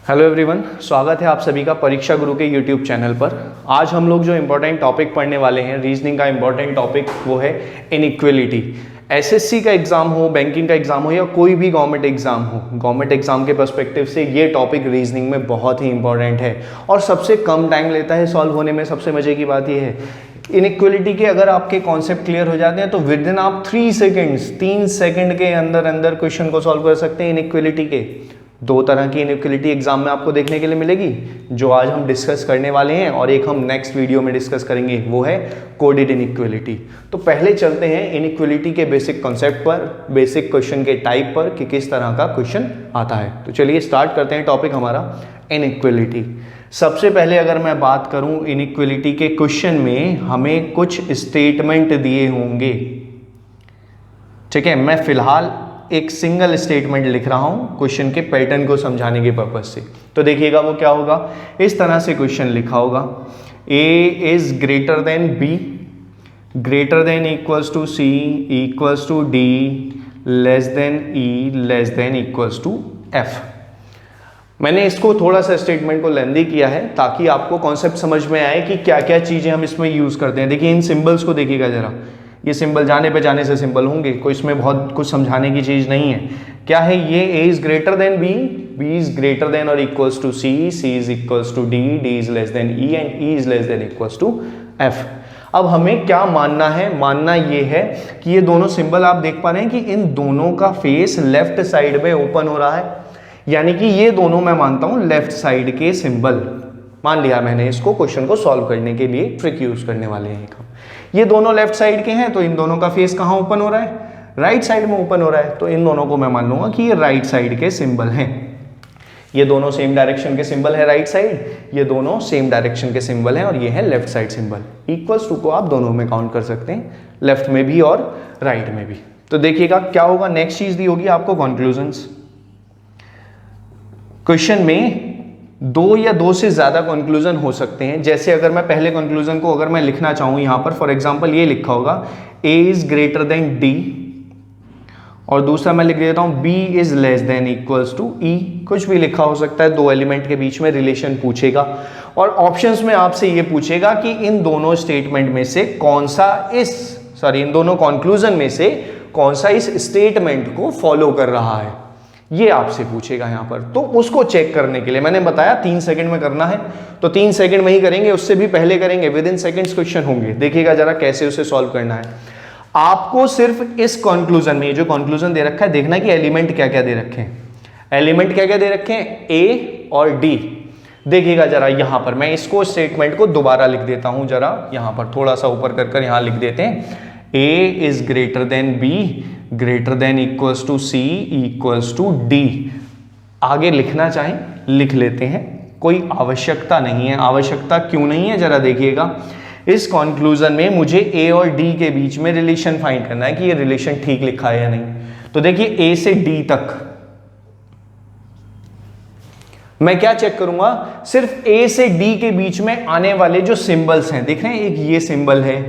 Hello everyone, स्वागत है आप सभी का परीक्षा गुरु के यूट्यूब चैनल पर। आज हम लोग जो इम्पोर्टेंट टॉपिक पढ़ने वाले हैं, रीजनिंग का इम्पोर्टेंट टॉपिक वो है इनइक्वलिटी। एसएससी का एग्जाम हो, बैंकिंग का एग्जाम हो या कोई भी गवर्नमेंट एग्जाम हो, गवर्नमेंट एग्जाम के पर्सपेक्टिव से ये टॉपिक रीजनिंग में बहुत ही इंपॉर्टेंट है और सबसे कम टाइम लेता है सॉल्व होने में। सबसे मजे की बात ये है, इनइक्वलिटी के अगर आपके कॉन्सेप्ट क्लियर हो जाते हैं तो विद इन आप 3 सेकंड के अंदर अंदर क्वेश्चन को सॉल्व कर सकते हैं। इनइक्वलिटी के दो तरह की इनइक्वलिटी एग्जाम में आपको देखने के लिए मिलेगी, जो आज हम डिस्कस करने वाले हैं, और एक हम नेक्स्ट वीडियो में डिस्कस करेंगे, वो है कोडेड इनइक्वलिटी। तो पहले चलते हैं इनइक्वलिटी के बेसिक कॉन्सेप्ट पर, बेसिक क्वेश्चन के टाइप पर कि किस तरह का क्वेश्चन आता है। तो चलिए स्टार्ट करते हैं टॉपिक हमारा इनइक्वलिटी। सबसे पहले अगर मैं बात करूं इनइक्वलिटी के क्वेश्चन में हमें कुछ स्टेटमेंट दिए होंगे, ठीक है। मैं फिलहाल एक सिंगल स्टेटमेंट लिख रहा हूं क्वेश्चन के पैटर्न को समझाने के पर्पज से। तो देखिएगा वो क्या होगा, इस तरह से क्वेश्चन लिखा होगा, A is greater than B, greater than equals to C, equals to D, less than E, less than equals to F. मैंने इसको थोड़ा सा स्टेटमेंट को लेंदी किया है ताकि आपको कॉन्सेप्ट समझ में आए कि क्या क्या चीजें हम इसमें यूज करते हैं। देखिए इन सिंबल्स को देखिएगा जरा, ये सिंबल जाने पे जाने से सिंबल होंगे, कोई इसमें बहुत कुछ समझाने की चीज नहीं है। क्या है ये, A is greater than B, B is greater than और equals to C, C is equals to D, D is less than E and E is less than equals to F. अब हमें क्या मानना है, मानना ये है कि ये दोनों सिंबल आप देख पा रहे हैं कि इन दोनों का फेस लेफ्ट साइड में ओपन हो रहा है, यानी कि ये दोनों मैं मानता हूं लेफ्ट साइड के सिंबल मान लिया मैंने। इसको क्वेश्चन को सॉल्व करने के लिए ट्रिक यूज करने वाले हैं। ये दोनों लेफ्ट साइड के हैं तो इन दोनों का फेस कहां ओपन हो रहा है, राइट साइड में ओपन हो रहा है, तो इन दोनों को मैं मान लूंगा कि ये राइट साइड के सिंबल हैं। ये दोनों सेम डायरेक्शन के सिंबल है राइट साइड, ये दोनों सेम डायरेक्शन के सिंबल हैं और ये है left side symbol. Equals to को आप दोनों में काउंट कर सकते हैं, लेफ्ट में भी और राइट में भी। तो देखिएगा क्या होगा, नेक्स्ट चीज दी होगी आपको कंक्लूजन्स। क्वेश्चन में दो या दो से ज्यादा कंक्लूजन हो सकते हैं। जैसे अगर मैं पहले कंक्लूजन को अगर मैं लिखना चाहूं यहां पर, फॉर एग्जांपल ये लिखा होगा a is greater than d, और दूसरा मैं लिख देता हूं b is less than equals to e। कुछ भी लिखा हो सकता है, दो एलिमेंट के बीच में रिलेशन पूछेगा और ऑप्शंस में आपसे ये पूछेगा कि इन दोनों स्टेटमेंट में से कौन सा इन दोनों कंक्लूजन में से कौन सा इस स्टेटमेंट को फॉलो कर रहा है, ये आपसे पूछेगा यहां पर। तो उसको चेक करने के लिए मैंने बताया 3 सेकंड में करना है, तो 3 सेकंड में ही करेंगे, उससे भी पहले करेंगे, विद इन सेकंड्स क्वेश्चन होंगे। देखिएगा जरा कैसे उसे सॉल्व करना है। आपको सिर्फ इस कंक्लूजन में, जो कंक्लूजन दे रखा है, देखना है कि एलिमेंट क्या क्या दे रखे हैं। एलिमेंट क्या क्या दे रखे हैं, ए और डी। देखिएगा जरा यहां पर मैं इसको स्टेटमेंट को दोबारा लिख देता हूं, जरा यहां पर थोड़ा सा ऊपर कर यहां लिख देते हैं, A is greater than B, greater than equals to C, equals to D. आगे लिखना चाहें लिख लेते हैं, कोई आवश्यकता नहीं है। आवश्यकता क्यों नहीं है, जरा देखिएगा। इस कंक्लूजन में मुझे ए और डी के बीच में रिलेशन फाइंड करना है कि ये रिलेशन ठीक लिखा है या नहीं। तो देखिए ए से डी तक मैं क्या चेक करूंगा, सिर्फ ए से डी के बीच में आने वाले जो सिंबल्स हैं, देख रहे हैं, एक ये सिंबल है,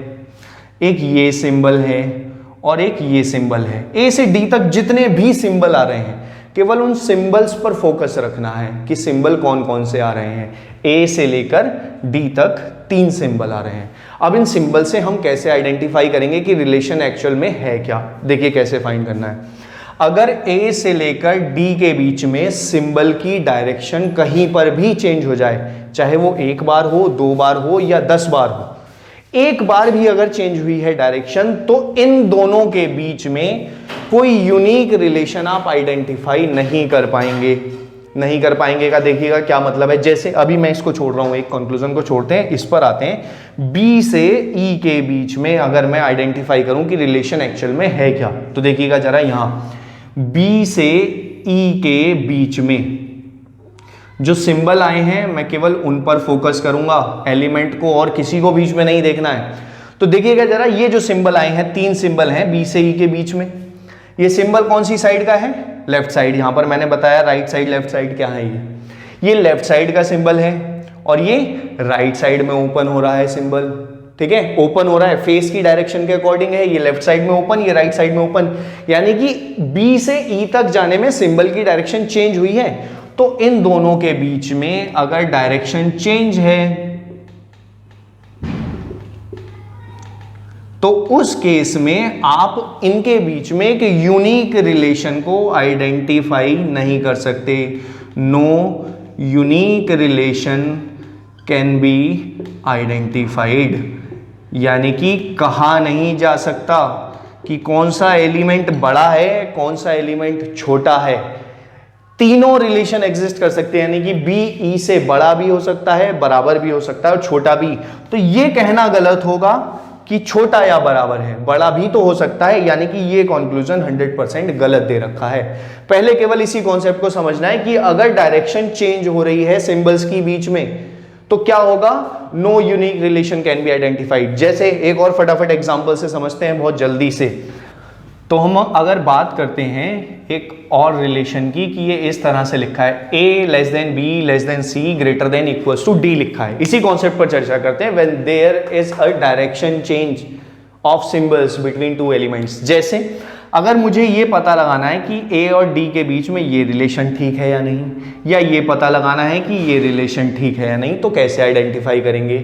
एक ये सिंबल है और एक ये सिंबल है। ए से डी तक जितने भी सिंबल आ रहे हैं, केवल उन सिंबल्स पर फोकस रखना है कि सिंबल कौन कौन से आ रहे हैं। ए से लेकर डी तक 3 सिंबल आ रहे हैं। अब इन सिंबल से हम कैसे आइडेंटिफाई करेंगे कि रिलेशन एक्चुअल में है क्या। देखिए कैसे फाइंड करना है। अगर ए से लेकर डी के बीच में सिंबल की डायरेक्शन कहीं पर भी चेंज हो जाए, चाहे वो 1 बार हो, 2 बार हो या 10 बार हो, 1 बार भी अगर चेंज हुई है डायरेक्शन, तो इन दोनों के बीच में कोई यूनिक रिलेशन आप आइडेंटिफाई नहीं कर पाएंगे। नहीं कर पाएंगे का देखिएगा क्या मतलब है। जैसे अभी मैं इसको छोड़ रहा हूं, एक कंक्लूजन को छोड़ते हैं, इस पर आते हैं। बी से ई के बीच में अगर मैं आइडेंटिफाई करूं कि रिलेशन एक्चुअल में है क्या, तो देखिएगा जरा यहां बी से ई के बीच में जो सिंबल आए हैं मैं केवल उन पर फोकस करूंगा, एलिमेंट को और किसी को बीच में नहीं देखना है। तो देखिएगा जरा, ये जो सिंबल आए हैं, 3 सिंबल हैं बी से ई के बीच में, ये सिंबल कौन सी साइड का है, लेफ्ट साइड। यहां पर मैंने बताया राइट साइड लेफ्ट साइड क्या है, ये लेफ्ट साइड का सिंबल है और ये राइट साइड में ओपन हो रहा है सिंबल, ठीक है, ओपन हो रहा है, फेस की डायरेक्शन के अकॉर्डिंग है, ये लेफ्ट साइड में ओपन, ये राइट साइड में ओपन, यानी कि बी से ई तक जाने में सिंबल की डायरेक्शन चेंज हुई है तो इन दोनों के बीच में अगर डायरेक्शन चेंज है तो उस केस में आप इनके बीच में एक यूनिक रिलेशन को आइडेंटिफाई नहीं कर सकते। No unique relation can be identified, यानी कि कहा नहीं जा सकता कि कौन सा एलिमेंट बड़ा है कौन सा एलिमेंट छोटा है। तीनों रिलेशन एग्जिस्ट कर सकते हैं, यानी कि बी ई से बड़ा भी हो सकता है, बराबर भी हो सकता है और छोटा भी। तो ये कहना गलत होगा कि छोटा या बराबर है, बड़ा भी तो हो सकता है, यानी कि ये कंक्लूजन 100% गलत दे रखा है। पहले केवल इसी कॉन्सेप्ट को समझना है कि अगर डायरेक्शन चेंज हो रही है सिंबल्स की बीच में तो क्या होगा, no unique relation can be identified. जैसे एक और फटाफट एग्जांपल से समझते हैं बहुत जल्दी से। तो हम अगर बात करते हैं एक और रिलेशन की कि ये इस तरह से लिखा है a less than b less than c greater than equals to d लिखा है। इसी कॉन्सेप्ट पर चर्चा करते हैं। When there is a direction change of symbols between two elements. जैसे अगर मुझे ये पता लगाना है कि a और d के बीच में ये रिलेशन ठीक है या नहीं, या ये पता लगाना है कि ये रिलेशन ठीक है या नहीं, तो कैसे आइडेंटिफाई करेंगे।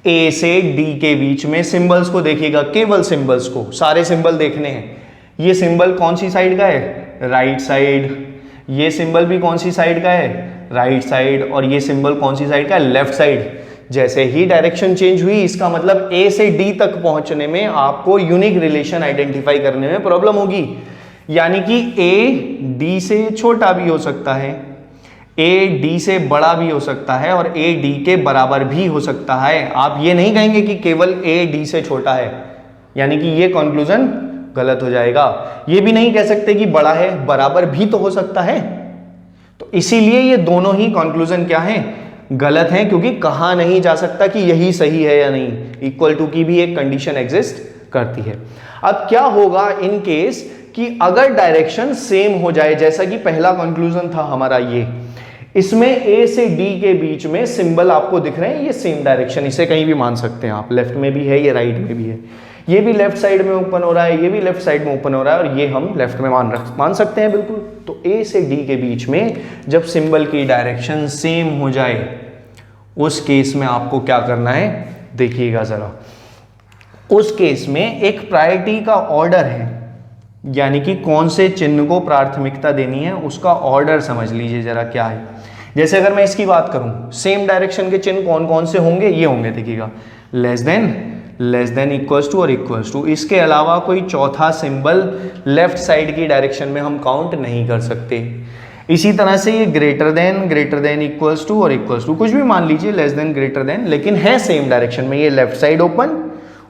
a से d के बीच में सिंबल्स को देखिएगा, केवल सिंबल्स को, सारे सिंबल देखने हैं। ये सिंबल कौन सी साइड का है, राइट साइड। ये सिंबल भी कौन सी साइड का है, राइट साइड। और ये सिंबल कौन सी साइड का है, लेफ्ट साइड। जैसे ही डायरेक्शन चेंज हुई, इसका मतलब A से D तक पहुंचने में आपको यूनिक रिलेशन आइडेंटिफाई करने में प्रॉब्लम होगी। यानी कि A D से छोटा भी हो सकता है, A D से बड़ा भी हो सकता है और A D के बराबर भी हो सकता है। आप ये नहीं कहेंगे कि केवल A D से छोटा है, यानी कि ये कंक्लूजन गलत हो जाएगा। ये भी नहीं कह सकते कि बड़ा है, बराबर भी तो हो सकता है। तो इसीलिए ये दोनों ही कंक्लूजन क्या है, गलत है, क्योंकि कहा नहीं जा सकता कि यही सही है या नहीं। इक्वल टू की भी एक कंडीशन एग्जिस्ट करती है। अब क्या होगा इन केस कि अगर डायरेक्शन सेम हो जाए, जैसा कि पहला कंक्लूजन था हमारा ये, इसमें A से D के बीच में सिंबल आपको दिख रहे हैं, ये सेम डायरेक्शन, इसे कहीं भी मान सकते हैं आप, लेफ्ट में भी है, ये राइट में भी है, ये भी लेफ्ट साइड में ओपन हो रहा है, ये भी लेफ्ट साइड में ओपन हो रहा है, और ये हम लेफ्ट में मान सकते हैं बिल्कुल। तो A से D के बीच में जब सिंबल की डायरेक्शन सेम हो जाए, उस केस में आपको क्या करना है, देखिएगा जरा। उस केस में एक प्रायोरिटी का ऑर्डर है, यानी कि कौन से चिन्ह को प्राथमिकता देनी है उसका ऑर्डर समझ लीजिए जरा क्या है। जैसे अगर मैं इसकी बात करूं, सेम डायरेक्शन के चिन्ह कौन कौन से होंगे, ये होंगे, देखिएगा, लेस देन इक्वल्स टू और इक्वल्स टू। इसके अलावा कोई चौथा सिंबल लेफ्ट साइड की डायरेक्शन में हम काउंट नहीं कर सकते। इसी तरह से ये ग्रेटर देन इक्वल्स टू और इक्वल्स टू, कुछ भी मान लीजिए, लेस देन ग्रेटर देन, लेकिन है सेम डायरेक्शन में, ये लेफ्ट साइड ओपन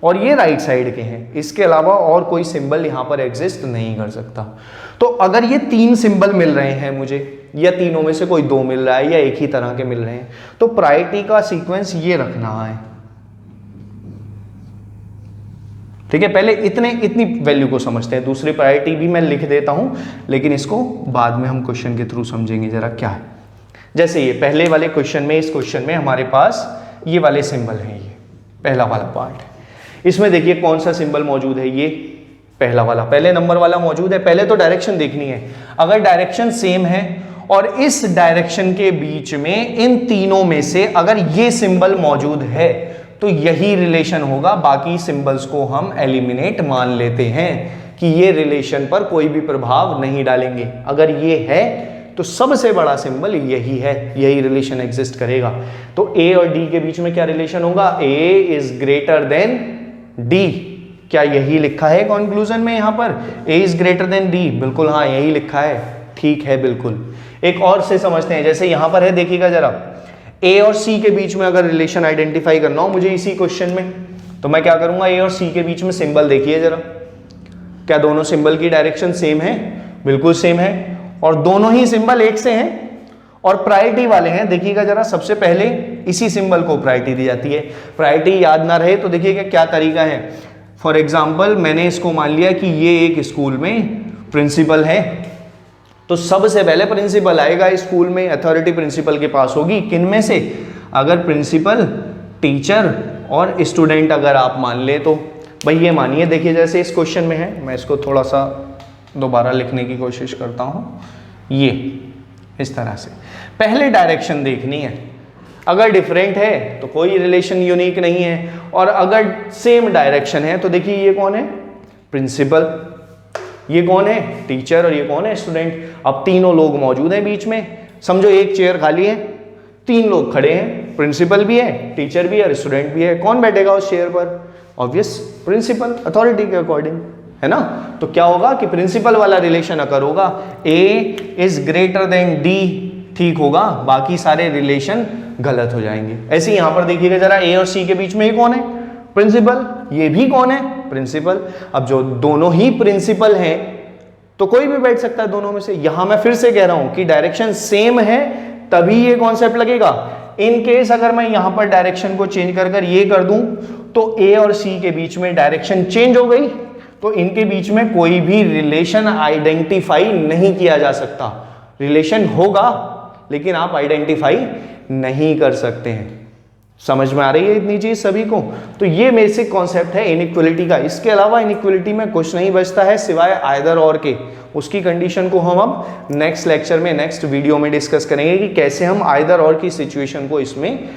और ये राइट साइड के हैं। इसके अलावा और कोई सिंबल यहां पर एग्जिस्ट नहीं कर सकता। तो अगर ये तीन सिंबल मिल रहे हैं मुझे, या तीनों में से कोई दो मिल रहा है या एक ही तरह के मिल रहे हैं, तो प्रायोरिटी का सीक्वेंस ये रखना है। ठीक है, पहले इतनी वैल्यू को समझते हैं। दूसरी प्रायोरिटी भी मैं लिख देता हूं, लेकिन इसको बाद में हम क्वेश्चन के थ्रू समझेंगे जरा क्या है। जैसे ये पहले वाले क्वेश्चन में, इस क्वेश्चन में हमारे पास ये वाले सिंबल हैं, ये पहला वाला पार्ट है। इसमें देखिए कौन सा सिंबल मौजूद है, ये पहला वाला, पहले नंबर वाला मौजूद है। पहले तो डायरेक्शन देखनी है। अगर डायरेक्शन सेम है और इस डायरेक्शन के बीच में इन तीनों में से अगर ये सिंबल मौजूद है तो यही रिलेशन होगा। बाकी सिंबल्स को हम एलिमिनेट मान लेते हैं कि ये रिलेशन पर कोई भी प्रभाव नहीं डालेंगे। अगर ये है तो सबसे बड़ा सिंबल यही है, यही रिलेशन एग्जिस्ट करेगा। तो A और D के बीच में क्या रिलेशन होगा, A is greater than D। क्या यही लिखा है कंक्लूजन में यहां पर, A is greater than D? बिल्कुल हाँ, यही लिखा है, ठीक है बिल्कुल। एक और से समझते हैं, जैसे यहां पर है, देखिएगा जरा, A और C के बीच में अगर रिलेशन आइडेंटिफाई करना हो मुझे इसी क्वेश्चन में, तो मैं क्या करूंगा, A और C के बीच में सिंबल देखिए जरा, क्या दोनों सिंबल की डायरेक्शन सेम है? बिल्कुल सेम है, और दोनों ही सिंबल एक से हैं और प्रायोरिटी वाले हैं। देखिएगा जरा, सबसे पहले इसी सिंबल को प्रायोरिटी दी जाती है। प्रायोरिटी याद ना रहे तो देखिएगा क्या तरीका है। फॉर एग्जाम्पल, मैंने इसको मान लिया कि ये एक स्कूल में प्रिंसिपल है, तो सबसे पहले प्रिंसिपल आएगा स्कूल में, अथॉरिटी प्रिंसिपल के पास होगी। किन में से, अगर प्रिंसिपल, टीचर और स्टूडेंट अगर आप मान ले तो। भाई ये मानिए, देखिए जैसे इस क्वेश्चन में है, मैं इसको थोड़ा सा दोबारा लिखने की कोशिश करता हूँ। ये इस तरह से पहले डायरेक्शन देखनी है, अगर डिफरेंट है तो कोई रिलेशन यूनिक नहीं है, और अगर सेम डायरेक्शन है तो देखिए ये कौन है, प्रिंसिपल, ये कौन है, टीचर, और ये कौन है, स्टूडेंट। अब तीनों लोग मौजूद हैं बीच में, समझो एक चेयर खाली है, 3 लोग खड़े हैं, प्रिंसिपल भी है, टीचर भी है और स्टूडेंट भी है, कौन बैठेगा उस चेयर पर, ऑब्वियस प्रिंसिपल, अथॉरिटी के अकॉर्डिंग, है ना। तो क्या होगा कि प्रिंसिपल वाला रिलेशन अगर होगा A is greater than D, ठीक होगा, बाकी सारे रिलेशन गलत हो जाएंगे। ऐसे यहां पर देखिएगा जरा, A और C के बीच में ये कौन है, प्रिंसिपल, ये भी कौन है, प्रिंसिपल। अब जो दोनों ही प्रिंसिपल हैं तो कोई भी बैठ सकता है दोनों में से। यहां मैं फिर से कह रहा हूं कि डायरेक्शन सेम है तभी ये कॉन्सेप्ट लगेगा। इन केस अगर मैं यहां पर डायरेक्शन को चेंज कर ये कर दूं तो A और C के बीच में डायरेक्शन चेंज हो गई, तो इनके बीच में कोई भी रिलेशन आइडेंटिफाई नहीं किया जा सकता। रिलेशन होगा लेकिन आप आइडेंटिफाई नहीं कर सकते हैं। समझ में आ रही है इतनी चीज सभी को। तो ये बेसिक कॉन्सेप्ट है इनइक्वलिटी का। इसके अलावा इनइक्वलिटी में कुछ नहीं बचता है सिवाय आइदर और के। उसकी कंडीशन को हम अब नेक्स्ट लेक्चर में, नेक्स्ट वीडियो में डिस्कस करेंगे कि कैसे हम आइदर और की सिचुएशन को इसमें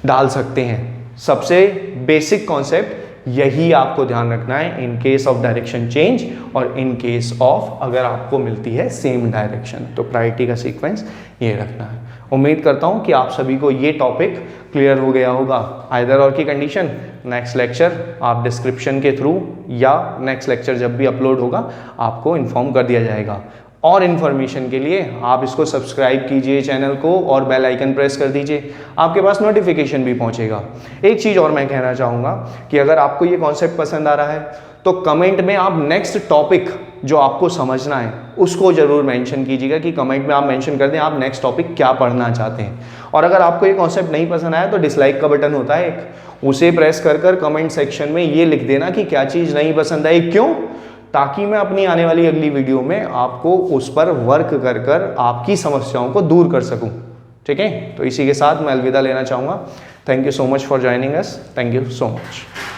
डाल सकते हैं। सबसे बेसिक कॉन्सेप्ट यही आपको ध्यान रखना है in case of direction change और इन केस ऑफ अगर आपको मिलती है सेम डायरेक्शन, तो प्रायोरिटी का सीक्वेंस ये रखना है। उम्मीद करता हूं कि आप सभी को ये टॉपिक क्लियर हो गया होगा। आइदर और की कंडीशन नेक्स्ट लेक्चर आप डिस्क्रिप्शन के थ्रू या नेक्स्ट लेक्चर जब भी अपलोड होगा आपको इन्फॉर्म कर दिया जाएगा। और इन्फॉर्मेशन के लिए आप इसको सब्सक्राइब कीजिए चैनल को और बेल आइकन प्रेस कर दीजिए, आपके पास नोटिफिकेशन भी पहुंचेगा। एक चीज़ और मैं कहना चाहूँगा कि अगर आपको ये कॉन्सेप्ट पसंद आ रहा है तो कमेंट में आप नेक्स्ट टॉपिक जो आपको समझना है उसको ज़रूर मेंशन कीजिएगा कि कमेंट में आप मेंशन कर दें आप नेक्स्ट टॉपिक क्या पढ़ना चाहते हैं। और अगर आपको ये कॉन्सेप्ट नहीं पसंद आया तो डिसलाइक का बटन होता है एक, उसे प्रेस कर कमेंट सेक्शन में ये लिख देना कि क्या चीज़ नहीं पसंद आई, क्यों, ताकि मैं अपनी आने वाली अगली वीडियो में आपको उस पर वर्क कर आपकी समस्याओं को दूर कर सकूं। ठीक है, तो इसी के साथ मैं अलविदा लेना चाहूँगा। Thank you so much for joining us. Thank you so much.